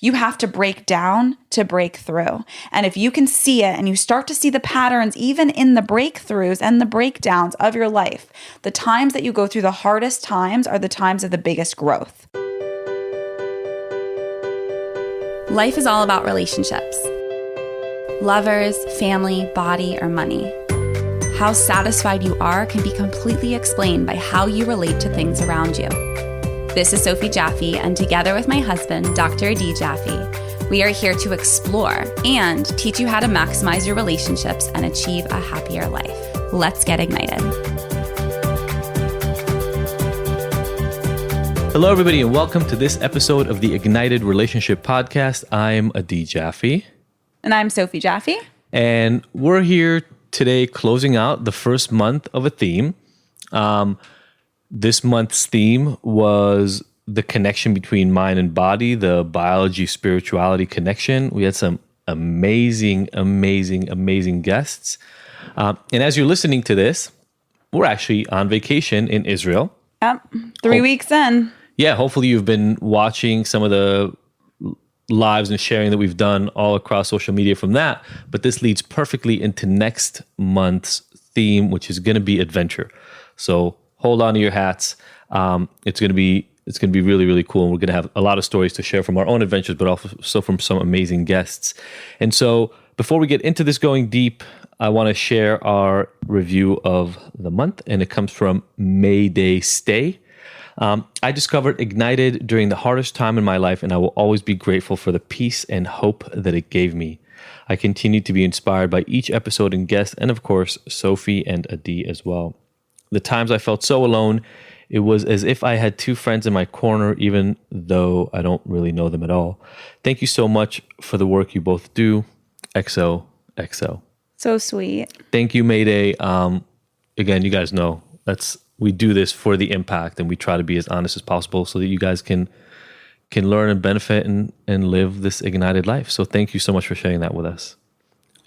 You have to break down to break through. And if you can see it and you start to see the patterns, even in the breakthroughs and the breakdowns of your life, the times that you go through the hardest times are the times of the biggest growth. Life is all about relationships. Lovers, family, body, or money. How satisfied you are can be completely explained by how you relate to things around you. This is Sophie Jaffe, and together with my husband, Dr. Adi Jaffe, we are here to explore and teach you how to maximize your relationships and achieve a happier life. Let's get ignited. Hello, everybody, and welcome to this episode of the Ignited Relationship Podcast. I'm Adi Jaffe. And I'm Sophie Jaffe. And we're here today closing out the first month of a theme. This month's theme was the connection between mind and body, the biology-spirituality connection. We had some amazing guests. And as you're listening to this, we're actually on vacation in Israel. Yep, 3 weeks in. Yeah, hopefully you've been watching some of the lives and sharing that we've done all across social media from that. But this leads perfectly into next month's theme, which is going to be adventure. So hold on to your hats. It's going to be really, really cool. And we're going to have a lot of stories to share from our own adventures, but also from some amazing guests. And so before we get into this going deep, I want to share our review of the month, and it comes from May Day Stay. I discovered Ignited during the hardest time in my life, and I will always be grateful for the peace and hope that it gave me. I continue to be inspired by each episode and guest, and of course, Sophie and Adi as well. The times I felt so alone, it was as if I had two friends in my corner, even though I don't really know them at all. Thank you so much for the work you both do. XOXO. So sweet. Thank you, Mayday. Again, you guys know we do this for the impact, and we try to be as honest as possible so that you guys can learn and benefit and live this ignited life. So thank you so much for sharing that with us.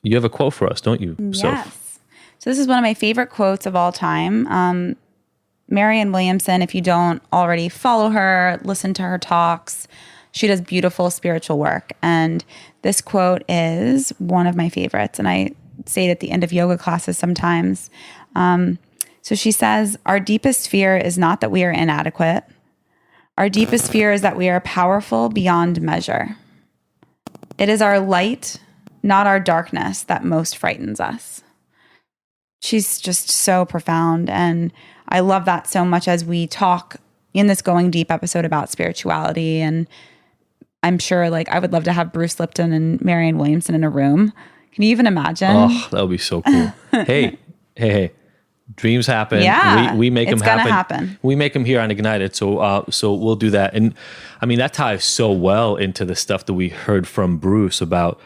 You have a quote for us, don't you? Yes. So this is one of my favorite quotes of all time. Marianne Williamson, if you don't already follow her, listen to her talks, she does beautiful spiritual work. And this quote is one of my favorites. And I say it at the end of yoga classes sometimes. So she says, "Our deepest fear is not that we are inadequate. Our deepest fear is that we are powerful beyond measure. It is our light, not our darkness, that most frightens us." She's just so profound. And I love that so much as we talk in this Going Deep episode about spirituality. And I'm sure I would love to have Bruce Lipton and Marianne Williamson in a room. Can you even imagine? Oh, that would be so cool. Hey. Dreams happen. Yeah, we make them happen. It's gonna happen. We make them here on Ignited. So we'll do that. And I mean, that ties so well into the stuff that we heard from Bruce about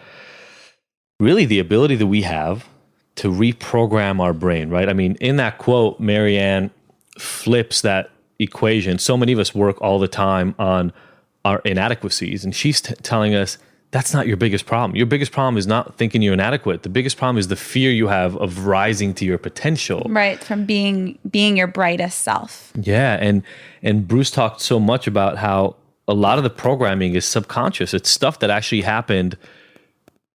really the ability that we have to reprogram our brain, right? I mean, in that quote, Marianne flips that equation. So many of us work all the time on our inadequacies, and she's telling us that's not your biggest problem. Your biggest problem is not thinking you're inadequate. The biggest problem is the fear you have of rising to your potential. Right, from being your brightest self. Yeah, and Bruce talked so much about how a lot of the programming is subconscious. It's stuff that actually happened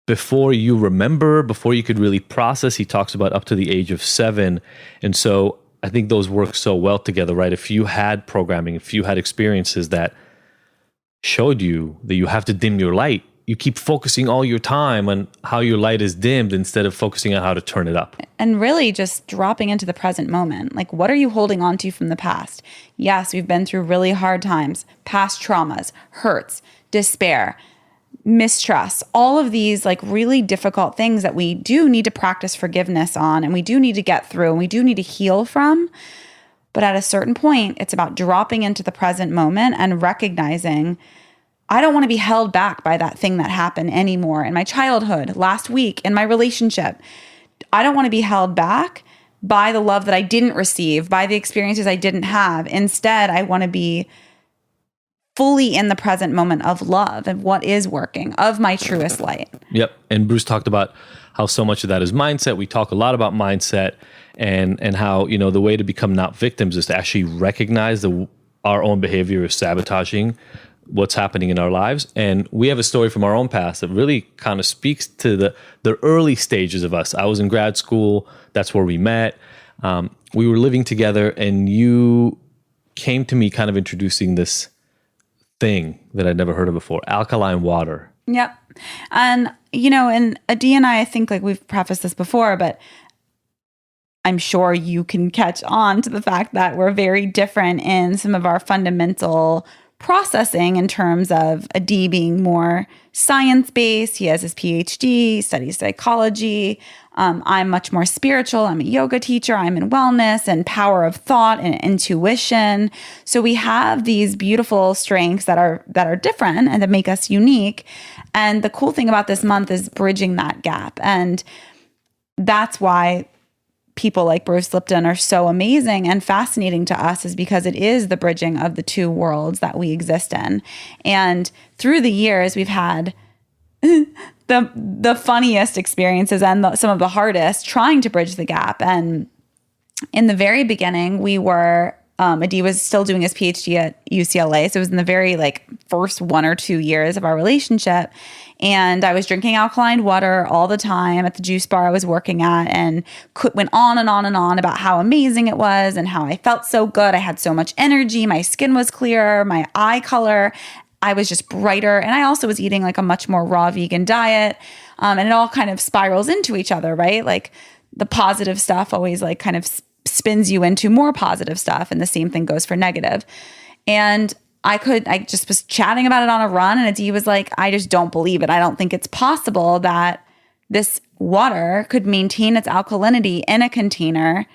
before you remember, before you could really process. He talks about up to the age of 7. And so I think those work so well together, right? If you had programming, if you had experiences that showed you that you have to dim your light, you keep focusing all your time on how your light is dimmed instead of focusing on how to turn it up. And really just dropping into the present moment. What are you holding on to from the past? Yes, we've been through really hard times, past traumas, hurts, despair, mistrust, all of these really difficult things that we do need to practice forgiveness on, and we do need to get through, and we do need to heal from. But at a certain point, it's about dropping into the present moment and recognizing, I don't want to be held back by that thing that happened anymore in my childhood, last week, in my relationship. I don't want to be held back by the love that I didn't receive, by the experiences I didn't have. Instead, I want to be fully in the present moment of love and what is working, of my truest light. Yep. And Bruce talked about how so much of that is mindset. We talk a lot about mindset and how, the way to become not victims is to actually recognize our own behavior is sabotaging what's happening in our lives. And we have a story from our own past that really kind of speaks to the early stages of us. I was in grad school. That's where we met. We were living together, and you came to me kind of introducing this thing that I'd never heard of before, alkaline water. Yep. And, in Adi and I think like we've prefaced this before, but I'm sure you can catch on to the fact that we're very different in some of our fundamental processing in terms of Adi being more science-based. He has his PhD, studies psychology. I'm much more spiritual. I'm a yoga teacher. I'm in wellness and power of thought and intuition. So we have these beautiful strengths that are different and that make us unique. And the cool thing about this month is bridging that gap. And that's why people like Bruce Lipton are so amazing and fascinating to us, is because it is the bridging of the two worlds that we exist in. And through the years, we've had the funniest experiences and some of the hardest trying to bridge the gap. And in the very beginning, we were Adi was still doing his PhD at UCLA. So it was in the very first 1 or 2 years of our relationship. And I was drinking alkaline water all the time at the juice bar I was working at, and went on and on and on about how amazing it was and how I felt so good. I had so much energy. My skin was clearer, my eye color, I was just brighter. And I also was eating a much more raw vegan diet. And it all kind of spirals into each other, right? Like the positive stuff always kind of spins you into more positive stuff. And the same thing goes for negative. And I just was chatting about it on a run, and Adi was like, I just don't believe it. I don't think it's possible that this water could maintain its alkalinity in a container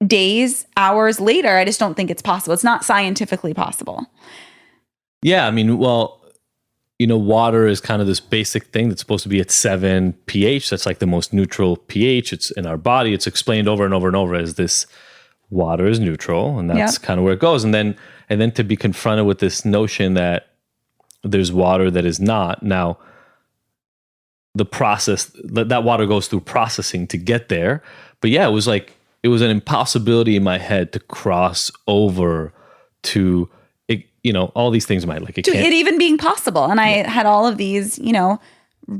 days, hours later. I just don't think it's possible. It's not scientifically possible. Yeah, I mean, well, water is kind of this basic thing that's supposed to be at 7 pH. That's like the most neutral pH. It's in our body. It's explained over and over and over as this water is neutral, and that's kind of where it goes. And then to be confronted with this notion that there's water that is not. Now, the process, that water goes through processing to get there. But yeah, it was an impossibility in my head to cross over to, all these things in my life. To it even being possible. And I had all of these,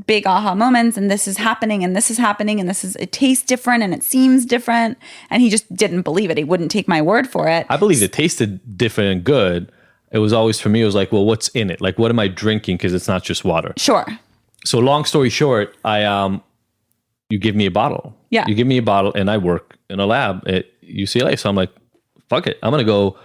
big aha moments, and this is happening, and this is happening, and it tastes different, and it seems different. And he just didn't believe it. He wouldn't take my word for it. I believed it tasted different and good. It was always, for me, it was like, well, what's in it? Like, what am I drinking? Because it's not just water. Sure. So long story short, you give me a bottle. Yeah. You give me a bottle, and I work in a lab at UCLA. So I'm like, fuck it. I'm going to go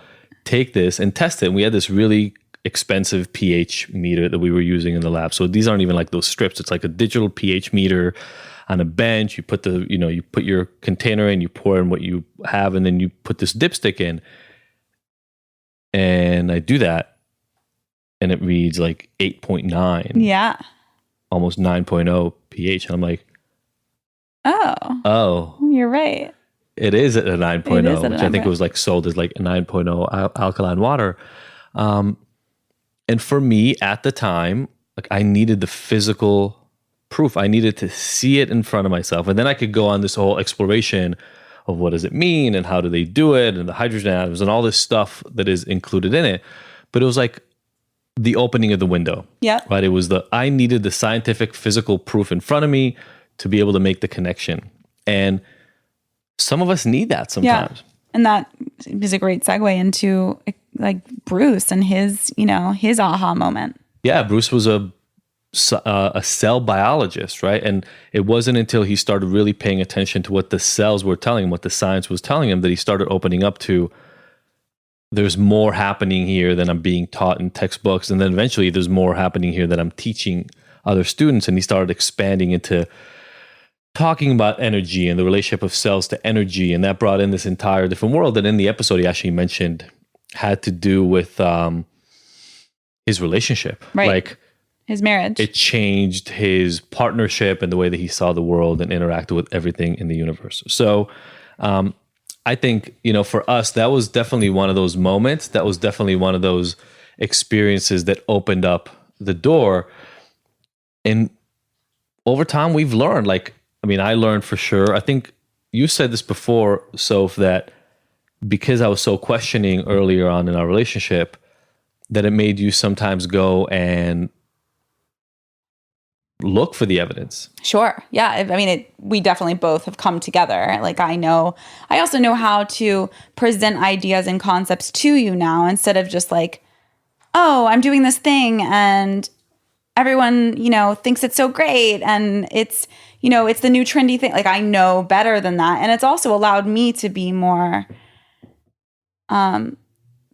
take this and test it. And we had this really expensive pH meter that we were using in the lab. So these aren't even like those strips. It's like a digital pH meter on a bench. You put you put your container in, you pour in what you have, and then you put this dipstick in. And I do that, and it reads 8.9. Yeah. Almost 9.0 pH. And I'm like, oh, you're right. It is at a 9.0, which I think it was sold as a 9.0 alkaline water. And for me at the time, I needed the physical proof. I needed to see it in front of myself. And then I could go on this whole exploration of what does it mean and how do they do it and the hydrogen atoms and all this stuff that is included in it. But it was the opening of the window. Yeah. Right. It was I needed the scientific physical proof in front of me to be able to make the connection. And some of us need that sometimes. Yeah. And that is a great segue into Bruce and his aha moment. Yeah, Bruce was a cell biologist, right? And it wasn't until he started really paying attention to what the cells were telling him, what the science was telling him, that he started opening up to, there's more happening here than I'm being taught in textbooks. And then eventually there's more happening here that I'm teaching other students. And he started expanding into talking about energy and the relationship of cells to energy. And that brought in this entire different world that in the episode he actually mentioned had to do with his relationship. Right. His marriage. It changed his partnership and the way that he saw the world and interacted with everything in the universe. So I think, for us, that was definitely one of those moments. That was definitely one of those experiences that opened up the door. And over time, we've learned, I learned for sure. I think you said this before, Soph, that because I was so questioning earlier on in our relationship, that it made you sometimes go and look for the evidence? Sure. Yeah. I mean, we definitely both have come together. Like I also know how to present ideas and concepts to you now instead of just like, oh, I'm doing this thing and everyone, thinks it's so great. And it's, it's the new trendy thing. Like I know better than that. And it's also allowed me to be more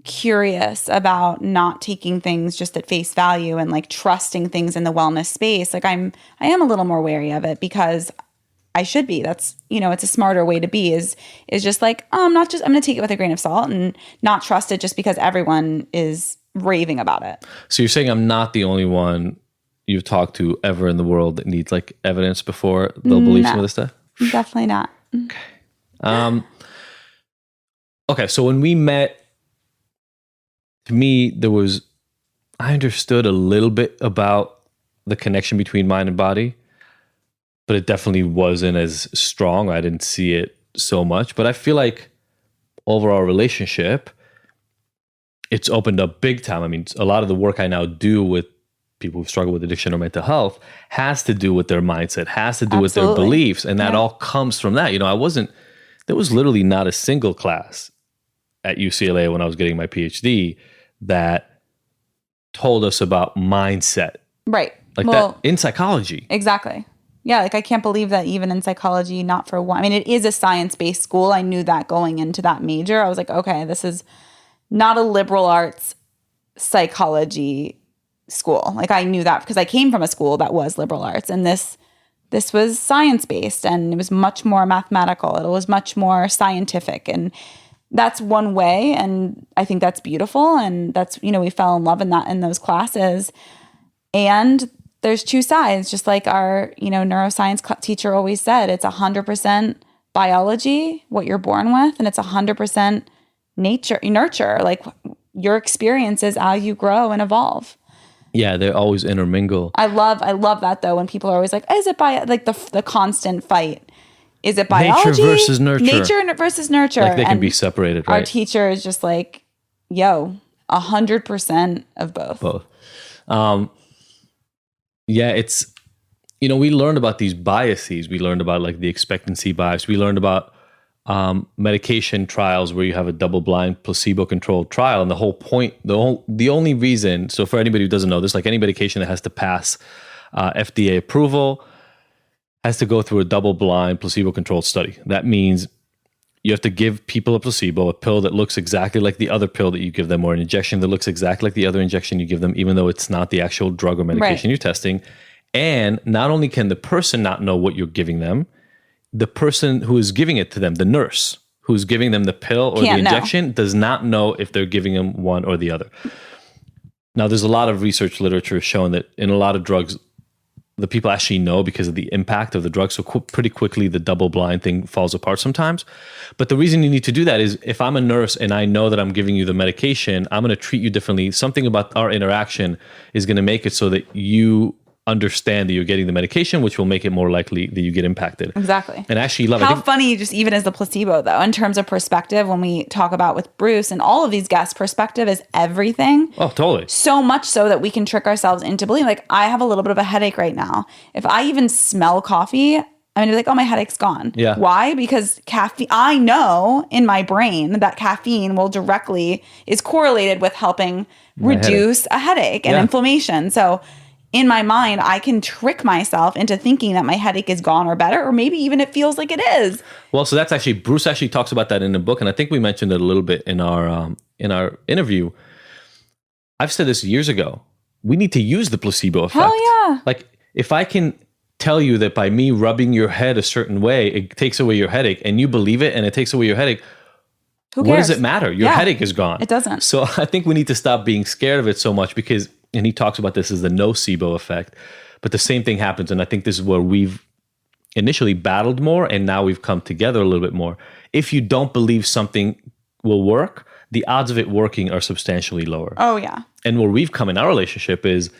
curious about not taking things just at face value and like trusting things in the wellness space. Like I am a little more wary of it because I should be. That's, it's a smarter way to be is just like, oh, I'm going to take it with a grain of salt and not trust it just because everyone is raving about it. So you're saying I'm not the only one you've talked to ever in the world that needs like evidence before they'll believe some of this stuff? Definitely not. Okay. Okay. So when we met, to me, I understood a little bit about the connection between mind and body, but it definitely wasn't as strong. I didn't see it so much, but I feel like over our relationship, it's opened up big time. I mean, a lot of the work I now do with people who struggle with addiction or mental health has to do with their mindset, has to do with their beliefs. And that all comes from that. There was literally not a single class at UCLA when I was getting my PhD that told us about mindset. Right. Like that in psychology. Exactly. Yeah. Like I can't believe that even in psychology, not for one. I mean, it is a science-based school. I knew that going into that major. I was like, okay, this is not a liberal arts psychology school. Like I knew that because I came from a school that was liberal arts, and this was science-based and it was much more mathematical. It was much more scientific, and that's one way. And I think that's beautiful. And that's, we fell in love in those classes. And there's two sides, just like our, neuroscience teacher always said, it's 100% biology, what you're born with, and it's 100% nurture, like your experiences as you grow and evolve. Yeah, they always intermingle. I love that though, when people are always like, is it the constant fight? Is it biology? Nature versus nurture. Nature versus nurture. Like they can be separated, right? Our teacher is just like, 100% of both. Yeah, it's, we learned about these biases. We learned about like the expectancy bias. We learned about medication trials where you have a double-blind placebo-controlled trial. And the whole point, the only reason, so for anybody who doesn't know this, like any medication that has to pass FDA approval has to go through a double-blind placebo-controlled study. That means you have to give people a placebo, a pill that looks exactly like the other pill that you give them, or an injection that looks exactly like the other injection you give them, even though it's not the actual drug or medication you're testing. And not only can the person not know what you're giving them, the person who is giving it to them, the nurse who's giving them the pill or the injection, does not know if they're giving them one or the other. Now, there's a lot of research literature showing that in a lot of drugs, the people actually know because of the impact of the drug. So pretty quickly, the double-blind thing falls apart sometimes. But the reason you need to do that is if I'm a nurse and I know that I'm giving you the medication, I'm going to treat you differently. Something about our interaction is going to make it so that you understand that you're getting the medication, which will make it more likely that you get impacted. Exactly. And actually love how funny, just even as the placebo though, in terms of perspective, when we talk about with Bruce and all of these guests, perspective is everything. Oh, totally. So much so that we can trick ourselves into believing, like, I have a little bit of a headache right now. If I even smell coffee, I'm going to be like, oh, my headache's gone. Yeah. Why? Because caffeine, I know in my brain that caffeine is correlated with helping reduce a headache and inflammation. So in my mind, I can trick myself into thinking that my headache is gone or better, or maybe even it feels like it is. Well, so that's actually, Bruce actually talks about that in the book. And I think we mentioned it a little bit in our interview. I've said this years ago. We need to use the placebo effect. Hell yeah. Like if I can tell you that by me rubbing your head a certain way, it takes away your headache, and you believe it and it takes away your headache, who cares? What does it matter? Your headache is gone. It doesn't. So I think we need to stop being scared of it so much because, and he talks about this as the nocebo effect, but the same thing happens. And I think this is where we've initially battled more, and now we've come together a little bit more. If you don't believe something will work, the odds of it working are substantially lower. Oh, yeah. And where we've come in our relationship is,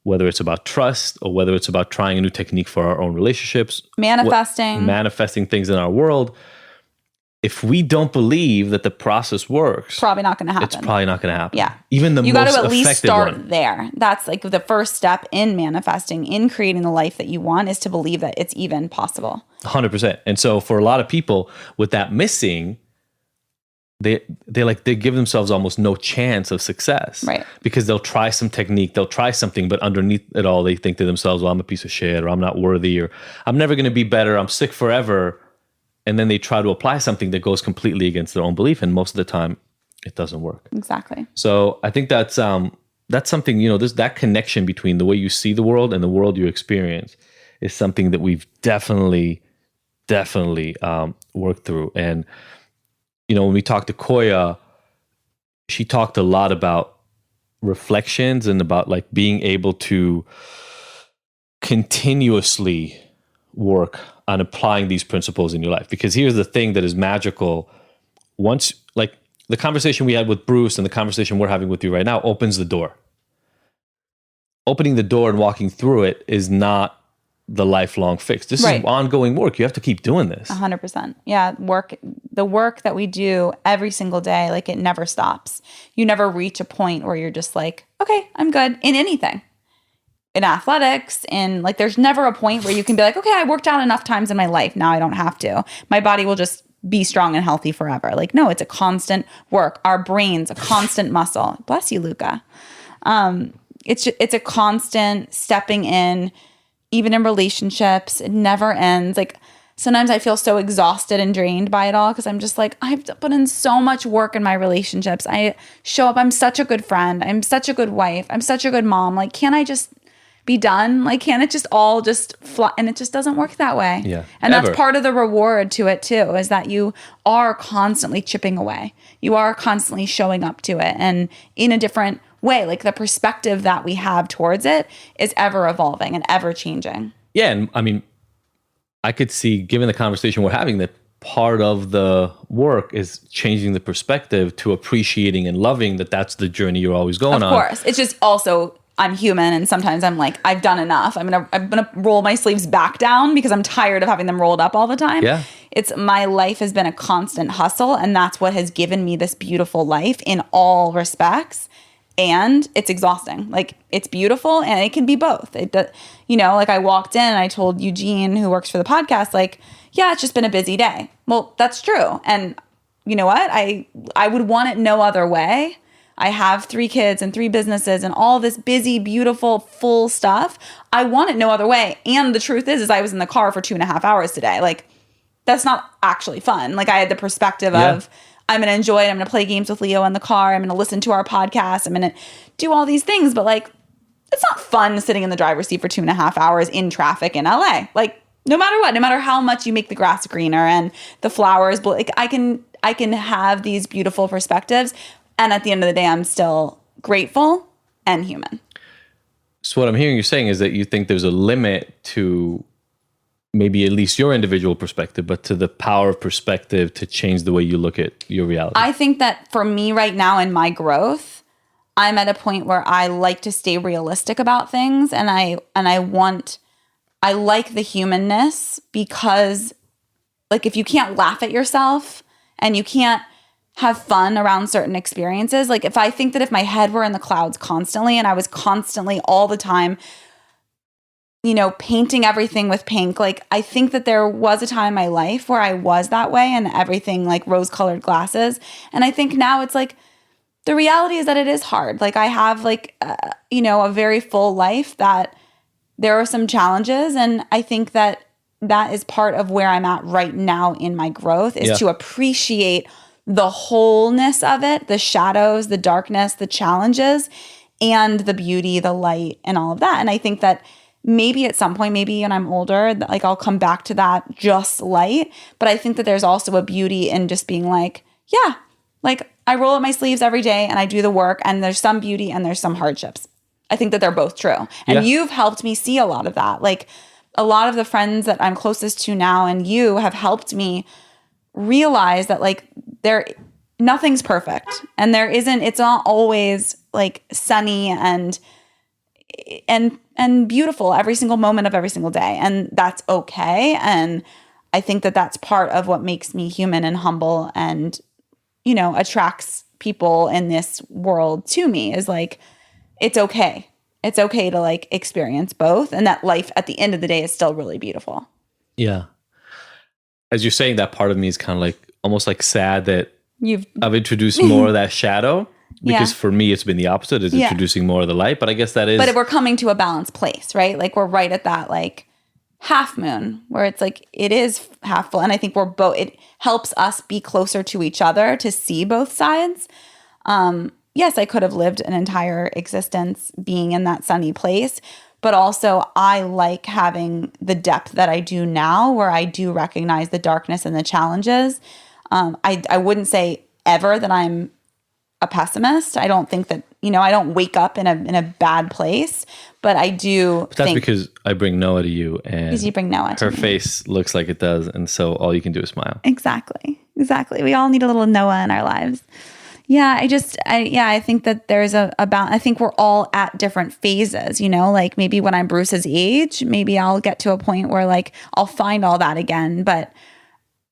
whether it's about trust or whether it's about trying a new technique for our own relationships, manifesting things in our world, if we don't believe that the process works, probably not going to happen. It's probably not going to happen. Yeah. Even the you most got to at least start one. there. That's like the first step in manifesting, in creating the life that you want, is to believe that it's even possible. 100%. And so for a lot of people with that missing, they give themselves almost no chance of success. Right. Because they'll try some technique, they'll try something, but underneath it all, they think to themselves, well, I'm a piece of shit, or I'm not worthy, or I'm never going to be better, I'm sick forever. And then they try to apply something that goes completely against their own belief. And most of the time, it doesn't work. Exactly. So I think that's something, that connection between the way you see the world and the world you experience is something that we've definitely worked through. And, when we talked to Koya, she talked a lot about reflections and about like being able to continuously work on applying these principles in your life. Because here's the thing that is magical. Once, like the conversation we had with Bruce and the conversation we're having with you right now opens the door. Opening the door and walking through it is not the lifelong fix. This is ongoing work. You have to keep doing this. 100%. Yeah. The work that we do every single day, like it never stops. You never reach a point where you're just like, okay, I'm good in anything. In athletics, there's never a point where you can be like, okay, I worked out enough times in my life. Now I don't have to. My body will just be strong and healthy forever. Like, no, it's a constant work. Our brain's a constant muscle. Bless you, Luca. It's a constant stepping in, even in relationships. It never ends. Like sometimes I feel so exhausted and drained by it all because I'm just like, I've put in so much work in my relationships. I show up. I'm such a good friend. I'm such a good wife. I'm such a good mom. Like, can't I just be done? Like, can't it just all just fly? And it just doesn't work that way. Yeah. And that's part of the reward to it too, is that you are constantly chipping away. You are constantly showing up to it and in a different way. Like the perspective that we have towards it is ever evolving and ever changing. Yeah. And I mean, I could see, given the conversation we're having, that part of the work is changing the perspective to appreciating and loving that that's the journey you're always going on. Of course. It's just also, I'm human, and sometimes I'm like, I've done enough. I'm gonna roll my sleeves back down because I'm tired of having them rolled up all the time. Yeah. My life has been a constant hustle, and that's what has given me this beautiful life in all respects. And it's exhausting. Like, it's beautiful, and it can be both. Like I walked in and I told Eugene, who works for the podcast, like, yeah, it's just been a busy day. Well, that's true. And you know what? I would want it no other way. I have 3 kids and 3 businesses and all this busy, beautiful, full stuff. I want it no other way. And the truth is I was in the car for 2.5 hours today. Like, that's not actually fun. Like, I had the perspective of, I'm going to enjoy it. I'm going to play games with Leo in the car. I'm going to listen to our podcast. I'm going to do all these things. But like, it's not fun sitting in the driver's seat for 2.5 hours in traffic in LA. Like, no matter what, no matter how much you make the grass greener and the flowers, like I can have these beautiful perspectives. And at the end of the day, I'm still grateful and human. So what I'm hearing you saying is that you think there's a limit to maybe at least your individual perspective, but to the power of perspective to change the way you look at your reality. I think that for me right now in my growth, I'm at a point where I like to stay realistic about things, and I like the humanness, because like if you can't laugh at yourself and you can't have fun around certain experiences. Like if I think that if my head were in the clouds constantly and I was constantly all the time, painting everything with pink, like I think that there was a time in my life where I was that way and everything like rose-colored glasses. And I think now it's like, the reality is that it is hard. Like I have like, a very full life that there are some challenges. And I think that is part of where I'm at right now in my growth is to appreciate the wholeness of it, the shadows, the darkness, the challenges, and the beauty, the light, and all of that. And I think that maybe at some point, maybe when I'm older, like I'll come back to that just light. But I think that there's also a beauty in just being like, yeah, like I roll up my sleeves every day and I do the work, and there's some beauty and there's some hardships. I think that they're both true. And you've helped me see a lot of that. Like a lot of the friends that I'm closest to now and you have helped me realize that like nothing's perfect, and it's not always like sunny and beautiful every single moment of every single day, and that's okay. And I think that that's part of what makes me human and humble and, you know, attracts people in this world to me is like, it's okay. It's okay to like experience both. And that life at the end of the day is still really beautiful. Yeah. As you're saying, that part of me is kind of like almost like sad that I've introduced more of that shadow. Because for me, it's been the opposite, is introducing more of the light. But I guess that is... But we're coming to a balanced place, right? Like we're right at that like half moon where it's like it is half full. And I think we're both... It helps us be closer to each other to see both sides. Yes, I could have lived an entire existence being in that sunny place. But also I like having the depth that I do now where I do recognize the darkness and the challenges. I wouldn't say ever that I'm a pessimist. I don't think that, you know, I don't wake up in a bad place, but I do. But that's because I bring Noah to you, and because you bring Noah to her me. face looks like it does, and so all you can do is smile. Exactly. We all need a little Noah in our lives. Yeah, I think that there's a balance. I think we're all at different phases, you know, like maybe when I'm Bruce's age, maybe I'll get to a point where like I'll find all that again, but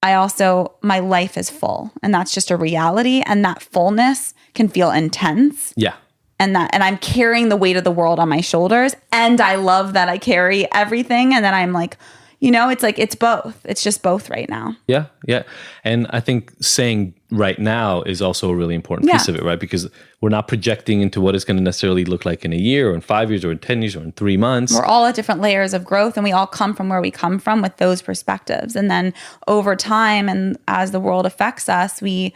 my life is full, and that's just a reality, and that fullness can feel intense. Yeah. And I'm carrying the weight of the world on my shoulders, and I love that I carry everything, and then I'm like, you know, it's like it's both. It's just both right now. Yeah, yeah. And I think saying right now is also a really important piece of it, right? Because we're not projecting into what it's going to necessarily look like in a year or in 5 years or in 10 years or in 3 months. We're all at different layers of growth, and we all come from where we come from with those perspectives. And then over time and as the world affects us, we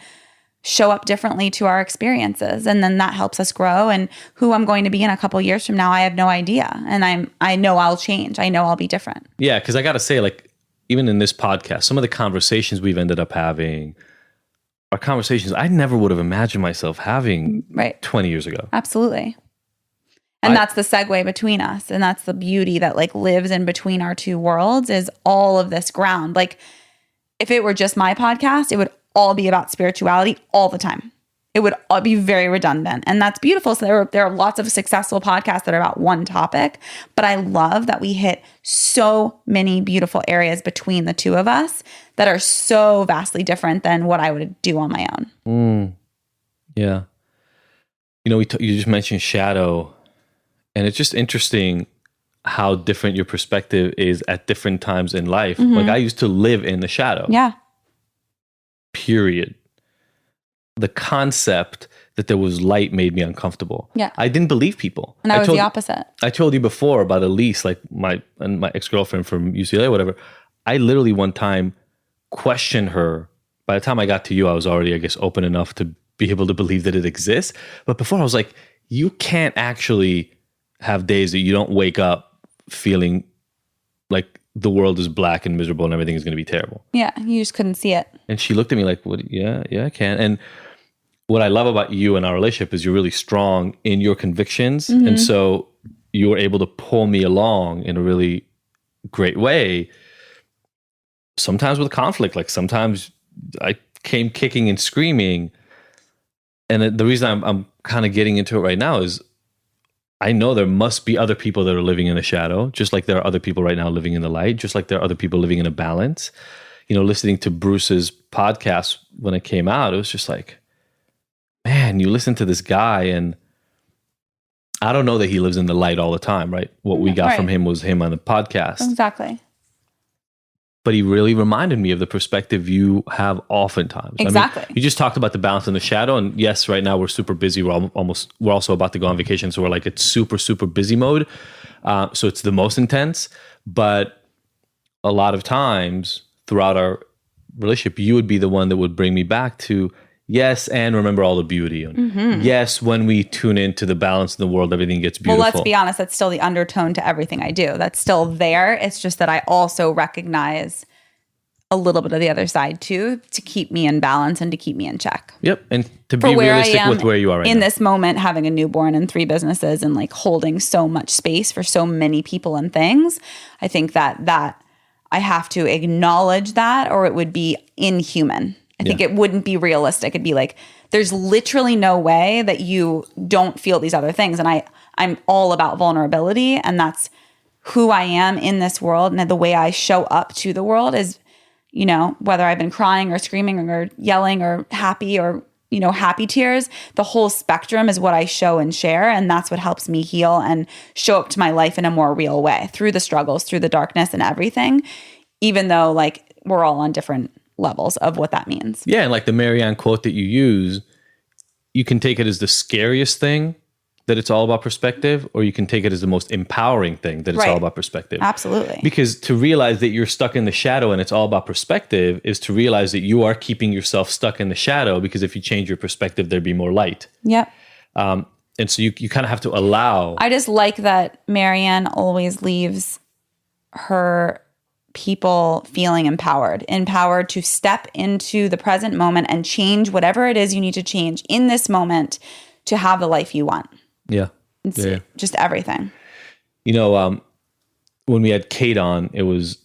show up differently to our experiences, and then that helps us grow. And who I'm going to be in a couple years from now, I have no idea. And I know I'll change. I know I'll be different. Yeah, because I got to say, like, even in this podcast, some of the conversations we've ended up having are conversations I never would have imagined myself having 20 years ago. Absolutely. And that's the segue between us. And that's the beauty that like lives in between our two worlds is all of this ground. Like if it were just my podcast, it would all be about spirituality all the time. It would all be very redundant. And that's beautiful. So there are lots of successful podcasts that are about one topic, but I love that we hit so many beautiful areas between the two of us that are so vastly different than what I would do on my own. Yeah. You know, you just mentioned shadow, and it's just interesting how different your perspective is at different times in life. Like I used to live in the shadow. Yeah. Period. The concept that there was light made me uncomfortable. Yeah. I didn't believe people. And I was the opposite. I told you before about Elise, like my ex-girlfriend from UCLA, whatever. I literally one time questioned her. By the time I got to you, I was already, I guess, open enough to be able to believe that it exists. But before I was like, you can't actually have days that you don't wake up feeling like the world is black and miserable and everything is going to be terrible. Yeah, you just couldn't see it. And she looked at me like, "What? Yeah, I can." And what I love about you and our relationship is you're really strong in your convictions. And so you were able to pull me along in a really great way. Sometimes with conflict, like sometimes I came kicking and screaming. And the reason I'm kind of getting into it right now is I know there must be other people that are living in the shadow, just like there are other people right now living in the light, just like there are other people living in a balance. You know, listening to Bruce's podcast when it came out, it was just like, man, you listen to this guy, and I don't know that he lives in the light all the time, right? What we got from him was him on the podcast. Exactly. But he really reminded me of the perspective you have oftentimes. Exactly. I mean, you just talked about the balance and the shadow. And yes, right now we're super busy. We're also about to go on vacation. So we're like, it's super, super busy mode. So it's the most intense. But a lot of times throughout our relationship, you would be the one that would bring me back to, yes, and remember all the beauty. And yes, when we tune into the balance in the world, everything gets beautiful. Well, let's be honest, that's still the undertone to everything I do. That's still there. It's just that I also recognize a little bit of the other side too, to keep me in balance and to keep me in check. Yep. And to be realistic with where you are right now. In this moment, having a newborn and 3 businesses and like holding so much space for so many people and things, I think that I have to acknowledge that, or it would be inhuman. I think it wouldn't be realistic. It'd be like, there's literally no way that you don't feel these other things. And I'm all about vulnerability, and that's who I am in this world. And the way I show up to the world is you know, whether I've been crying or screaming or yelling or happy or, you know, happy tears, the whole spectrum is what I show and share. And that's what helps me heal and show up to my life in a more real way through the struggles, through the darkness and everything, even though like we're all on different levels of what that means. Yeah. And like the Marianne quote that you use, you can take it as the scariest thing, that it's all about perspective, or you can take it as the most empowering thing, that it's all about perspective. Absolutely. Because to realize that you're stuck in the shadow and it's all about perspective is to realize that you are keeping yourself stuck in the shadow, because if you change your perspective, there'd be more light. Yep. And so you kind of have to allow. I just like that Marianne always leaves her people feeling empowered to step into the present moment and change whatever it is you need to change in this moment to have the life you want. Yeah. It's just everything. You know, when we had Kate on, it was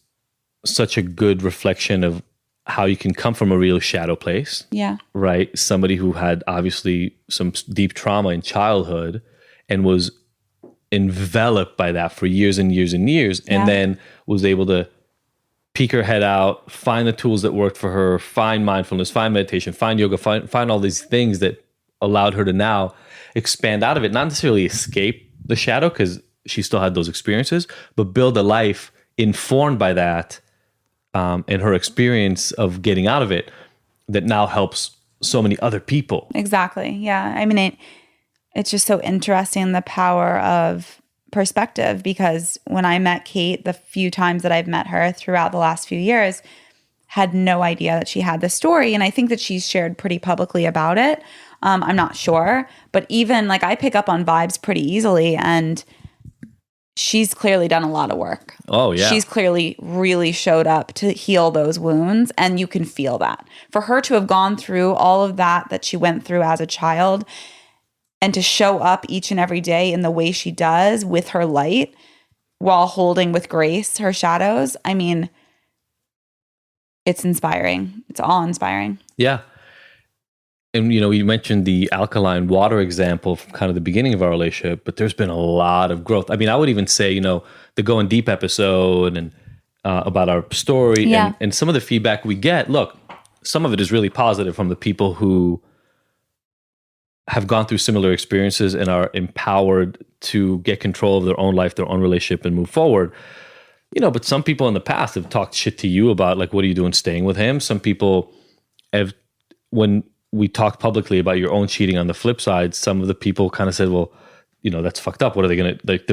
such a good reflection of how you can come from a real shadow place. Yeah. Right? Somebody who had obviously some deep trauma in childhood and was enveloped by that for years and years and years, and then was able to peek her head out, find the tools that worked for her, find mindfulness, find meditation, find yoga, find all these things that allowed her to now expand out of it, not necessarily escape the shadow because she still had those experiences, but build a life informed by that and her experience of getting out of it that now helps so many other people. Exactly. Yeah. I mean, it's just so interesting, the power of perspective, because when I met Kate, the few times that I've met her throughout the last few years, had no idea that she had this story. And I think that she's shared pretty publicly about it. I'm not sure, but even like I pick up on vibes pretty easily, and she's clearly done a lot of work. Oh yeah. She's clearly really showed up to heal those wounds, and you can feel that. For her to have gone through all of that she went through as a child, and to show up each and every day in the way she does with her light while holding with grace her shadows, I mean, it's inspiring. It's awe-inspiring. Yeah. And, you know, you mentioned the alkaline water example from kind of the beginning of our relationship, but there's been a lot of growth. I mean, I would even say, you know, the Going Deep episode and about our story and some of the feedback we get, look, some of it is really positive from the people who have gone through similar experiences and are empowered to get control of their own life, their own relationship, and move forward. You know, but some people in the past have talked shit to you about, like, what are you doing staying with him? Some people have, when we talked publicly about your own cheating on the flip side, some of the people kind of said, well, you know, that's fucked up. What are they going to, like,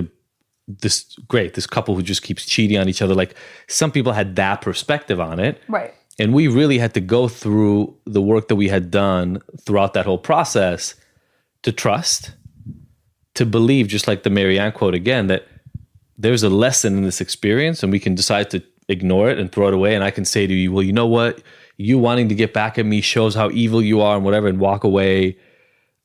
this couple who just keeps cheating on each other. Like, some people had that perspective on it. Right. And we really had to go through the work that we had done throughout that whole process to trust, to believe, just like the Marianne quote again, that there's a lesson in this experience, and we can decide to ignore it and throw it away. And I can say to you, well, you know what? You wanting to get back at me shows how evil you are and whatever, and walk away.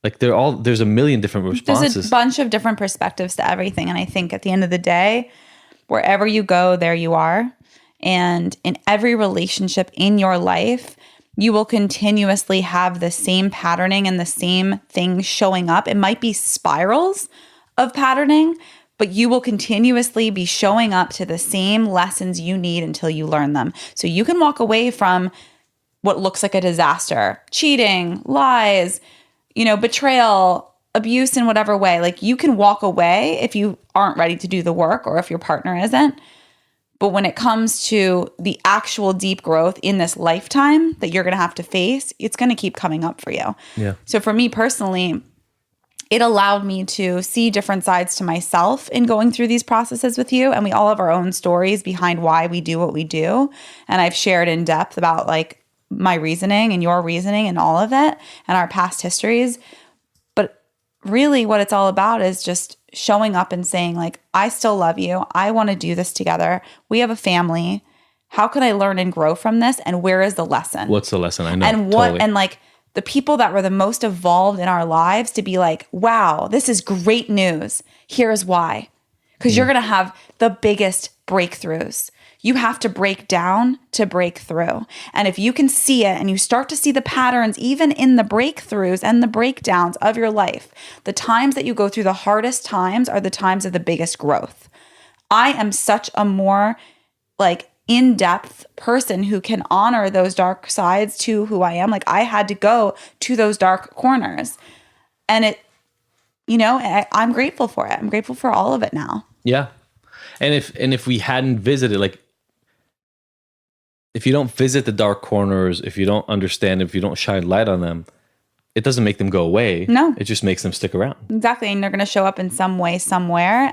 Like, there's a million different responses. There's a bunch of different perspectives to everything. And I think at the end of the day, wherever you go, there you are. And in every relationship in your life, you will continuously have the same patterning and the same things showing up. It might be spirals of patterning, but you will continuously be showing up to the same lessons you need until you learn them. So you can walk away from what looks like a disaster, cheating, lies, you know, betrayal, abuse in whatever way. Like, you can walk away if you aren't ready to do the work, or if your partner isn't. But when it comes to the actual deep growth in this lifetime that you're going to have to face, it's going to keep coming up for you. Yeah. So for me personally, it allowed me to see different sides to myself in going through these processes with you. And we all have our own stories behind why we do what we do. And I've shared in depth about, like, my reasoning and your reasoning and all of it and our past histories. But really what it's all about is just showing up and saying, like, I still love you. I want to do this together. We have a family. How can I learn and grow from this? And where is the lesson? What's the lesson? I know. And totally. and like the people that were the most evolved in our lives to be like, wow, this is great news. Here's why. Because you're going to have the biggest breakthroughs. You have to break down to break through. And if you can see it and you start to see the patterns, even in the breakthroughs and the breakdowns of your life, the times that you go through the hardest times are the times of the biggest growth. I am such a more, like, in-depth person who can honor those dark sides to who I am. Like I had to go to those dark corners, and it, I'm grateful for it. I'm grateful for all of it now. Yeah. And if we hadn't visited, like if you don't visit the dark corners, if you don't understand, if you don't shine light on them, it doesn't make them go away. No. It just makes them stick around. Exactly. And they're going to show up in some way, somewhere,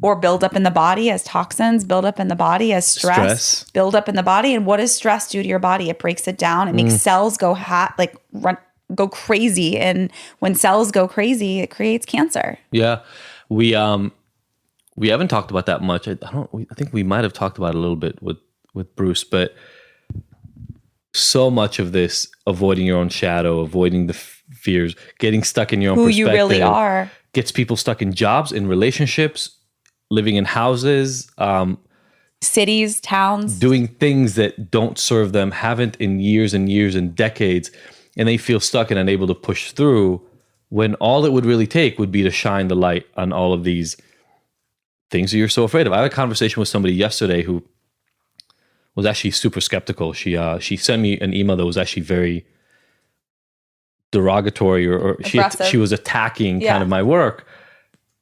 or build up in the body as toxins, build up in the body as stress. Build up in the body. And what does stress do to your body? It breaks it down. It makes cells go crazy. And when cells go crazy, it creates cancer. Yeah. We haven't talked about that much. I think we might have talked about it a little bit with Bruce, but so much of this, avoiding your own shadow, avoiding the fears, getting stuck in your own perspective, who you really are, gets people stuck in jobs, in relationships, living in houses, cities, towns, doing things that don't serve them, haven't in years and years and decades, and they feel stuck and unable to push through, when all it would really take would be to shine the light on all of these things that you're so afraid of. I had a conversation with somebody yesterday who was actually super skeptical. She sent me an email that was actually very derogatory, or she was attacking kind of my work.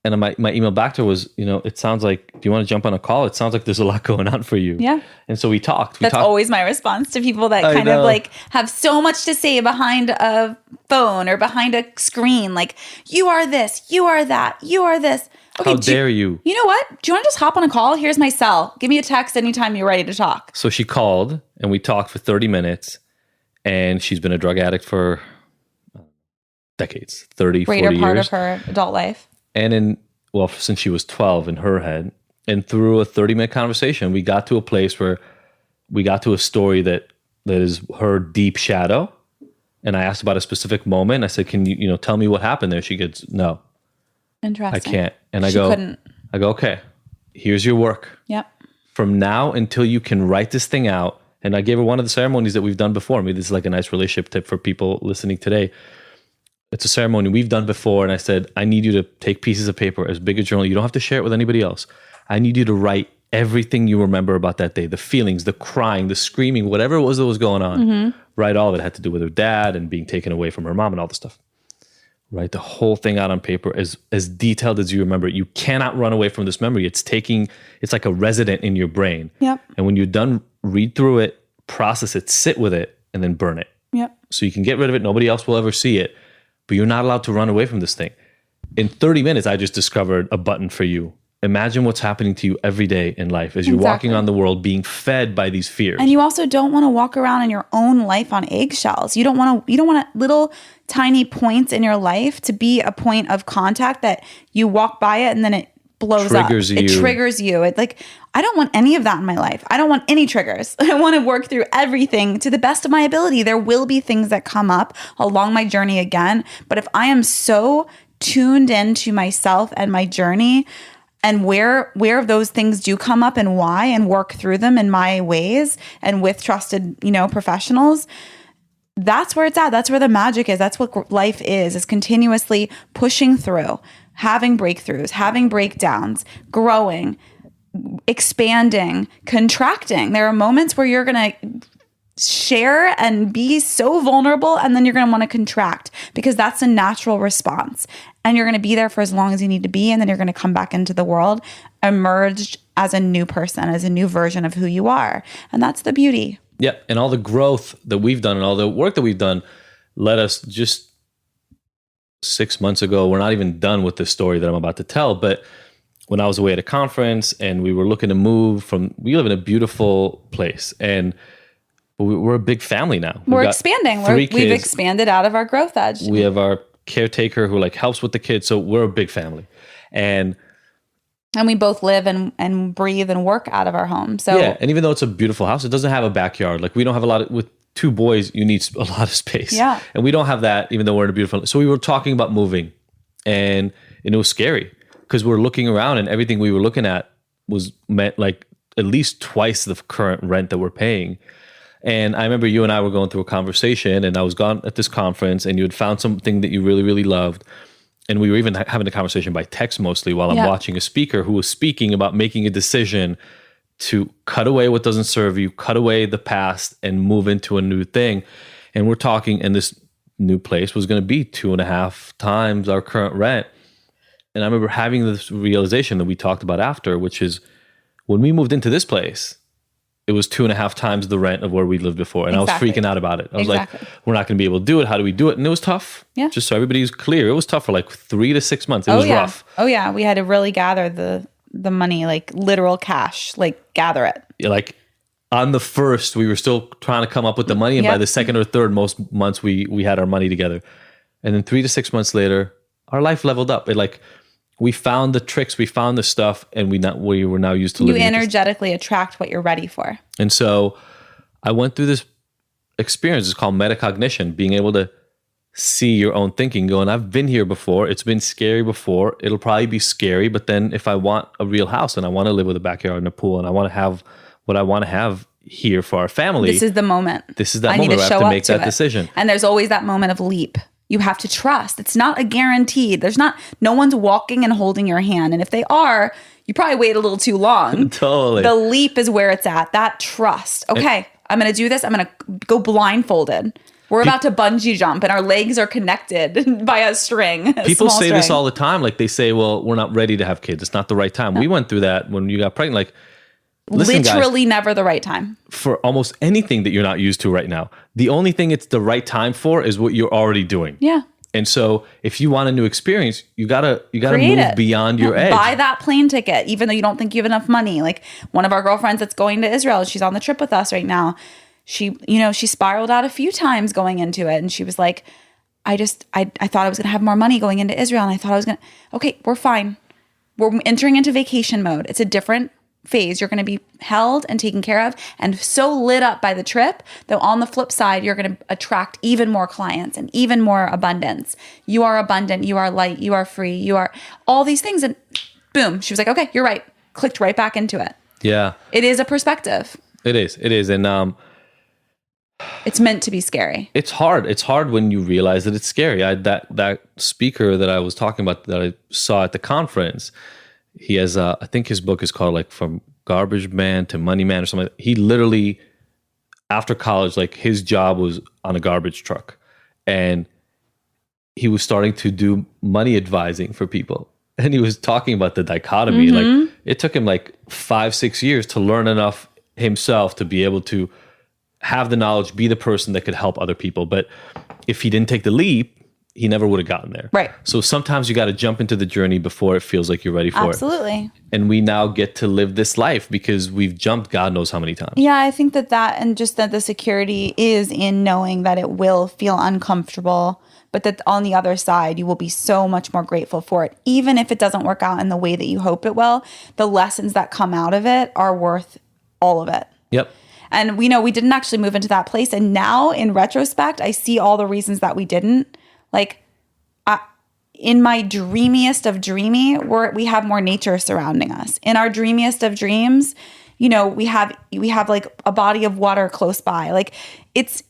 And my email back to her was, it sounds like, do you want to jump on a call? It sounds like there's a lot going on for you. Yeah. And so we talked. That's always my response to people that kind of like have so much to say behind a phone or behind a screen. Like, you are this, you are that, you are this. Okay, how dare you? You know what? Do you want to just hop on a call? Here's my cell. Give me a text anytime you're ready to talk. So she called and we talked for 30 minutes, and she's been a drug addict for decades, 30, 40 years. Greater part of her adult life. And since she was 12 in her head, and through a 30-minute conversation, we got to a place where we got to a story that is her deep shadow. And I asked about a specific moment. I said, can you, tell me what happened there? She goes, no. Interesting. I can't. And I go, okay, here's your work. Yep. From now until you can write this thing out. And I gave her one of the ceremonies that we've done before. Maybe this is like a nice relationship tip for people listening today. It's a ceremony we've done before. And I said, I need you to take pieces of paper, as big a journal. You don't have to share it with anybody else. I need you to write everything you remember about that day, the feelings, the crying, the screaming, whatever it was that was going on. Mm-hmm. Write all of it. Had to do with her dad and being taken away from her mom and all the stuff. Write the whole thing out on paper as detailed as you remember it. You cannot run away from this memory. It's like a resident in your brain. Yep. And when you're done, read through it, process it, sit with it, and then burn it. Yep. So you can get rid of it. Nobody else will ever see it. But you're not allowed to run away from this thing. In 30 minutes, I just discovered a button for you. Imagine what's happening to you every day in life as you're walking on the world, being fed by these fears. And you also don't want to walk around in your own life on eggshells. You don't want little tiny points in your life to be a point of contact that you walk by it and then it blows up. It triggers you. I don't want any of that in my life. I don't want any triggers. I want to work through everything to the best of my ability. There will be things that come up along my journey again. But if I am so tuned into myself and my journey, and where those things do come up and why, and work through them in my ways and with trusted, professionals, that's where it's at. That's where the magic is. That's what life is continuously pushing through, having breakthroughs, having breakdowns, growing, expanding, contracting. There are moments where you're going to share and be so vulnerable, and then you're going to want to contract because that's a natural response. And you're going to be there for as long as you need to be, and then you're going to come back into the world, emerged as a new person, as a new version of who you are. And that's the beauty. Yeah, and all the growth that we've done and all the work that we've done led us just 6 months ago. We're not even done with this story that I'm about to tell, but when I was away at a conference and we were looking to move we live in a beautiful place, and we're a big family now. We're expanding. We've expanded out of our growth edge. We have our caretaker who helps with the kids. So we're a big family. And we both live and breathe and work out of our home. So yeah, and even though it's a beautiful house, it doesn't have a backyard. We don't have a lot with 2 boys, you need a lot of space. Yeah. And we don't have that, even though we're in a beautiful. So we were talking about moving, and it was scary because we're looking around and everything we were looking at was meant at least twice the current rent that we're paying. And I remember you and I were going through a conversation, and I was gone at this conference, and you had found something that you really, really loved. And we were even having a conversation by text mostly while I'm watching a speaker who was speaking about making a decision to cut away what doesn't serve you, cut away the past, and move into a new thing. And we're talking, and this new place was going to be 2.5 times our current rent. And I remember having this realization that we talked about after, which is when we moved into this place, it was 2.5 times the rent of where we lived before. And I was freaking out about it. I was like, we're not going to be able to do it. How do we do it? And it was tough. Yeah. Just so everybody's clear. It was tough for like 3 to 6 months. It was rough. Oh yeah. We had to really gather the money, like literal cash, like gather it. Like on the first, we were still trying to come up with the money. And by the second or third, most months we had our money together. And then 3 to 6 months later, our life leveled up. It like, we found the tricks, we found the stuff, and we were now used to living. You energetically attract what you're ready for. And so I went through this experience. It's called metacognition, being able to see your own thinking, going, I've been here before. It's been scary before. It'll probably be scary. But then if I want a real house and I want to live with a backyard and a pool and I want to have what I want to have here for our family. This is the moment. This is that moment where I have to make that decision. And there's always that moment of leap. You have to trust. It's not a guaranteed. No one's walking and holding your hand. And if they are, you probably wait a little too long. Totally. The leap is where it's at. That trust. Okay, I'm going to do this. I'm going to go blindfolded. We're about to bungee jump and our legs are connected by a string. People say this all the time. Like they say, well, we're not ready to have kids. It's not the right time. No. We went through that when you got pregnant. Like, listen, literally guys, never the right time. For almost anything that you're not used to right now. The only thing it's the right time for is what you're already doing. Yeah. And so if you want a new experience, you gotta Create move beyond your edge. Buy that plane ticket, even though you don't think you have enough money. Like one of our girlfriends that's going to Israel, she's on the trip with us right now. She spiraled out a few times going into it. And she was like, I thought I was going to have more money going into Israel. And I thought I was going to, okay, we're fine. We're entering into vacation mode. It's a different phase. You're going to be held and taken care of and so lit up by the trip that on the flip side, you're going to attract even more clients and even more abundance. You are abundant. You are light. You are free. You are all these things. And boom, she was like, okay, you're right. Clicked right back into it. Yeah. It is a perspective. It is. And, it's meant to be scary. It's hard. It's hard when you realize that it's scary. That speaker that I was talking about that I saw at the conference, he has, I think his book is called like From Garbage Man to Money Man or something. He literally, after college, like his job was on a garbage truck. And he was starting to do money advising for people. And he was talking about the dichotomy. Mm-hmm. Like it took him like 5-6 years to learn enough himself to be able to have the knowledge, be the person that could help other people. But if he didn't take the leap, he never would have gotten there. Right. So sometimes you got to jump into the journey before it feels like you're ready for it. Absolutely. And we now get to live this life because we've jumped God knows how many times. Yeah, I think that and just that the security is in knowing that it will feel uncomfortable, but that on the other side, you will be so much more grateful for it. Even if it doesn't work out in the way that you hope it will, the lessons that come out of it are worth all of it. Yep. And we know we didn't actually move into that place. And now in retrospect, I see all the reasons that we didn't. Like in my dreamiest of dreamy, we have more nature surrounding us. In our dreamiest of dreams, we have like a body of water close by. Like it's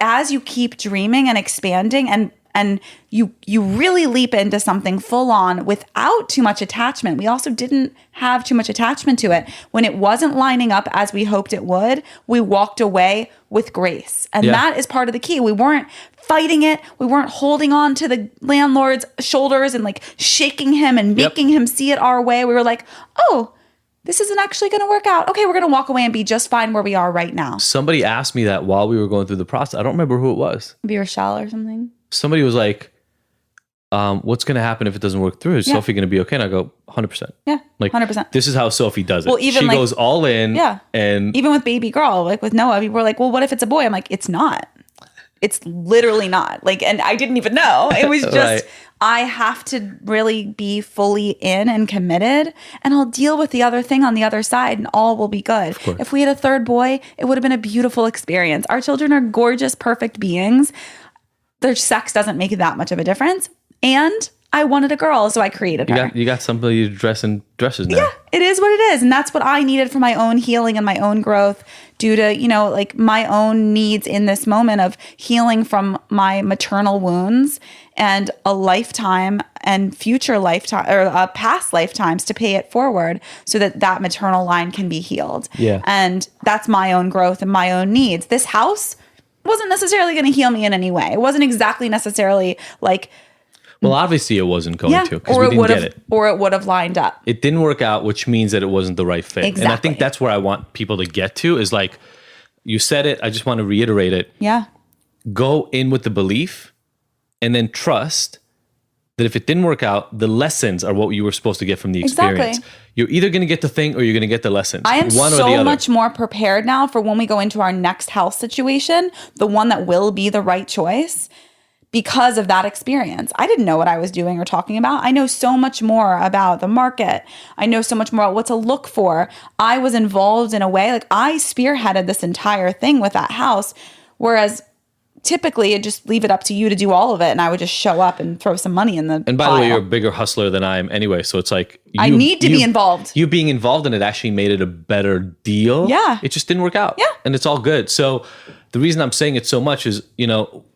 as you keep dreaming and expanding and you really leap into something full on without too much attachment. We also didn't have too much attachment to it. When it wasn't lining up as we hoped it would, we walked away with grace. And that is part of the key. We weren't fighting it. We weren't holding on to the landlord's shoulders and like shaking him and making him see it our way. We were like, oh, this isn't actually going to work out. Okay, we're going to walk away and be just fine where we are right now. Somebody asked me that while we were going through the process. I don't remember who it was. Maybe Rochelle or something. Somebody was like, what's going to happen if it doesn't work through? Is Sophie going to be okay? And I go, 100%. Yeah, like 100%. This is how Sophie does it. Well, even she like, goes all in. Yeah. And even with baby girl, like with Noah, people were like, well, what if it's a boy? I'm like, it's not. It's literally not. Like, and I didn't even know. It was just, right. I have to really be fully in and committed, and I'll deal with the other thing on the other side and all will be good. If we had a third boy, it would have been a beautiful experience. Our children are gorgeous, perfect beings. Their sex doesn't make that much of a difference. And I wanted a girl, so I created her. You got somebody to dress in dresses now. Yeah, it is what it is. And that's what I needed for my own healing and my own growth due to, like my own needs in this moment of healing from my maternal wounds and a lifetime and future lifetime or past lifetimes to pay it forward so that maternal line can be healed. Yeah. And that's my own growth and my own needs. This house wasn't necessarily going to heal me in any way. It wasn't exactly necessarily like, well, obviously it wasn't going to, because or we it didn't would get have, it. or it would have lined up. It didn't work out, which means that it wasn't the right fit. Exactly. And I think that's where I want people to get to is like, you said it, I just want to reiterate it. Yeah. Go in with the belief and then trust that if it didn't work out, the lessons are what you were supposed to get from the experience. Exactly. You're either going to get the thing or you're going to get the lessons. I am one or the so other. much more prepared now for when we go into our next health situation, the one that will be the right choice, because of that experience. I didn't know what I was doing or talking about. I know so much more about the market. I know so much more about what to look for. I was involved in a way, like I spearheaded this entire thing with that house, whereas typically it'd just leave it up to you to do all of it, and I would just show up and throw some money in the And by pile. the way, you're a bigger hustler than I am anyway, so it's like I need to be involved. You being involved in it actually made it a better deal. Yeah. It just didn't work out. Yeah. And it's all good. So the reason I'm saying it so much is,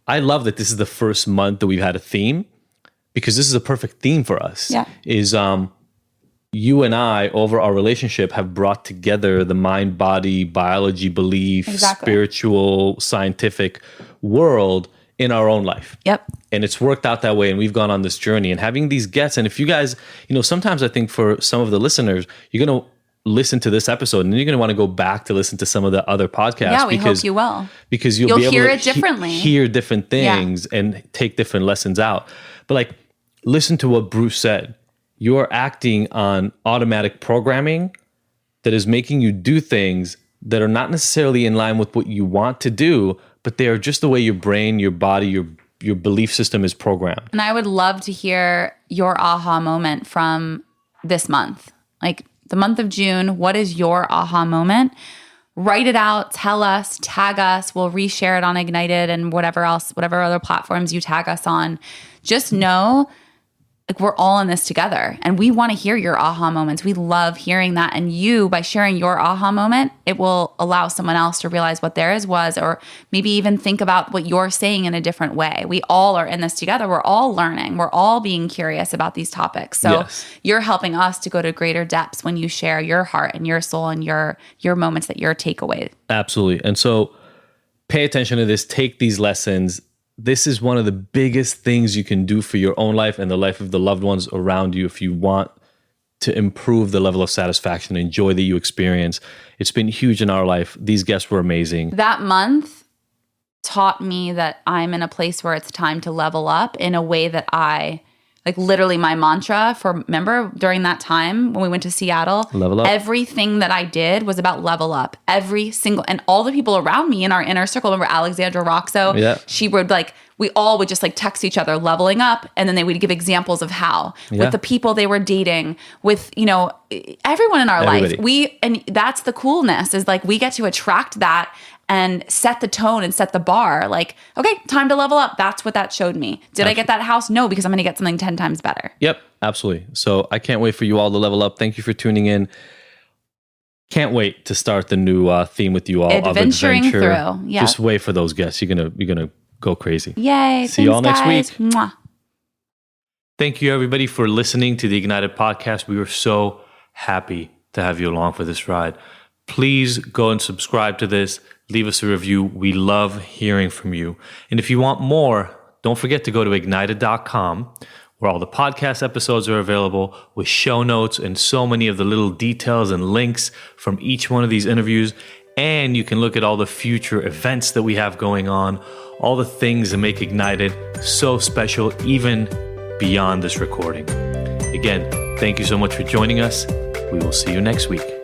I love that this is the first month that we've had a theme, because this is a perfect theme for us. Yeah. Is you and I, over our relationship, have brought together the mind, body, biology, belief, Exactly. spiritual, scientific world in our own life. Yep. And it's worked out that way, and we've gone on this journey. And having these guests, and if you guys, sometimes I think for some of the listeners, you're going to listen to this episode and then you're going to want to go back to listen to some of the other podcasts. Yeah, we hope you will. Because you'll be able hear to it differently. hear different things and take different lessons out. But like, listen to what Bruce said. You are acting on automatic programming that is making you do things that are not necessarily in line with what you want to do, but they are just the way your brain, your body, your belief system is programmed. And I would love to hear your aha moment from this month. Like the month of June, what is your aha moment? Write it out, tell us, tag us. We'll reshare it on Ignited and whatever other platforms you tag us on. Just know, like, we're all in this together, and we want to hear your aha moments. We love hearing that. And you, by sharing your aha moment, it will allow someone else to realize what theirs was, or maybe even think about what you're saying in a different way. We all are in this together. We're all learning. We're all being curious about these topics. So Yes. You're helping us to go to greater depths when you share your heart and your soul and your moments, that your takeaway. Absolutely. And so pay attention to this, take these lessons. This is one of the biggest things you can do for your own life and the life of the loved ones around you if you want to improve the level of satisfaction and joy that you experience. It's been huge in our life. These guests were amazing. That month taught me that I'm in a place where it's time to level up in a way that literally my mantra remember during that time when we went to Seattle, Level up. everything that I did was about level up. And all the people around me in our inner circle, remember Alexandra Roxo? Yeah. She would we all would just text each other leveling up, and then they would give examples of how with the people they were dating, with everyone in our Everybody. life. And that's the coolness, is we get to attract that and set the tone and set the bar. Okay, time to level up. That's what that showed me. Did I get that house? No, because I'm going to get something 10 times better. Yep, absolutely. So I can't wait for you all to level up. Thank you for tuning in. Can't wait to start the new theme with you all Adventuring of adventure. through. Yep. Just wait for those guests. You're gonna go crazy. Yay. See you all next guys. week. Mwah. Thank you, everybody, for listening to the Ignited podcast. We were so happy to have you along for this ride. Please go and subscribe to this. Leave us a review. We love hearing from you. And if you want more, don't forget to go to ignited.com, where all the podcast episodes are available with show notes and so many of the little details and links from each one of these interviews. And you can look at all the future events that we have going on, all the things that make Ignited so special, even beyond this recording. Again, thank you so much for joining us. We will see you next week.